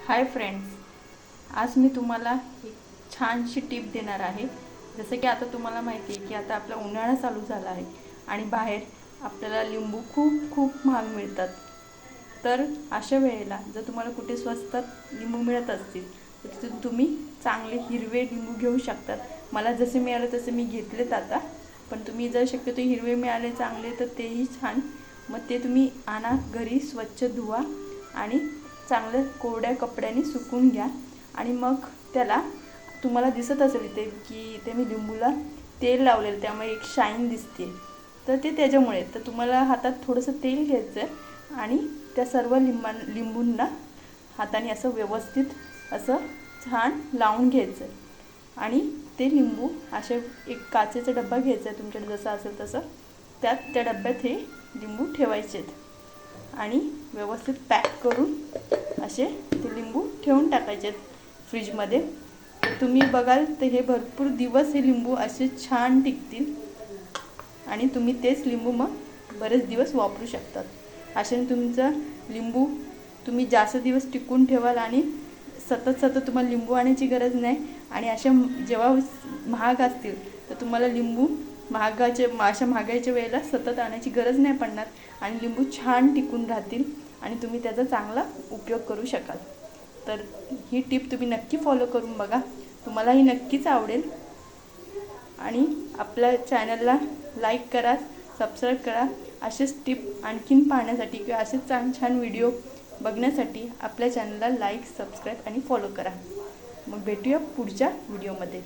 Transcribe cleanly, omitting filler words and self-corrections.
Hi friends, आज मी तुम्हाला एक छानशी टिप देणार आहे। जसं की आता तुम्हाला माहिती आहे की आता आपला उन्हाळा चालू झाला आहे आणि बाहेर आपल्याला लिंबू खूप खूप महाग मिळतात। तर अशा वेळेला जर तुम्हाला कुठे स्वस्तात लिंबू मिळत असतील तर तिथून तुम्ही चांगले हिरवे लिंबू घेऊ शकतात। मला जसे मिळाले तसे मी घेतलेत आता, पण तुम्ही जर शक्यतो हिरवे मिळाले चांगले तर तेही छान। मग ते तुम्ही आणा घरी, स्वच्छ धुवा आणि चांगलं कोरड्या कपड्याने सुकून घ्या। आणि मग त्याला तुम्हाला दिसत असेल इथे की ते मी लिंबूला तेल लावलेलं, त्यामुळे एक शाईन दिसते, तर ते त्याच्यामुळे। तर तुम्हाला हातात थोडंसं तेल घ्यायचं आणि त्या सर्व लिंबूंना हाताने असं व्यवस्थित असं छान लावून घ्यायचं आणि ते लिंबू असे एक काचेचा डब्बा घ्यायचा आहे तुमच्याकडे जसं असेल तसं, त्यात त्या डब्यात हे लिंबू ठेवायचे आणि व्यवस्थित पॅक करून असे ते लिंबू ठेवून टाकायचे फ्रीजमध्ये। तुम्ही बघाल तर हे भरपूर दिवस हे लिंबू असे छान टिकतील आणि तुम्ही तेच लिंबू मग बरेच दिवस वापरू शकतात। अशाने तुमचा लिंबू तुम्ही जास्त दिवस टिकून ठेवाल आणि सतत सतत तुम्हाला लिंबू आणायची गरज नाही। आणि अशा जेव्हा महाग असतील तर तुम्हाला लिंबू अशा महागाईच्या वेळेला सतत आणायची गरज नाही पडणार आणि लिंबू छान टिकून राहतील आणि तुम्ही त्याचा चांगला उपयोग करू शकाल। तर ही टिप तुम्ही नक्की फॉलो करून बघा, तुम्हालाही नक्कीच आवडेल। आणि आपल्या चॅनलला लाईक करा, सबस्क्राईब करा। असेच टिप आणखीन पाहण्यासाठी किंवा असेच छान छान व्हिडिओ बघण्यासाठी आपल्या चॅनलला लाईक, सबस्क्राईब आणि फॉलो करा। मग भेटूया पुढच्या व्हिडिओमध्ये।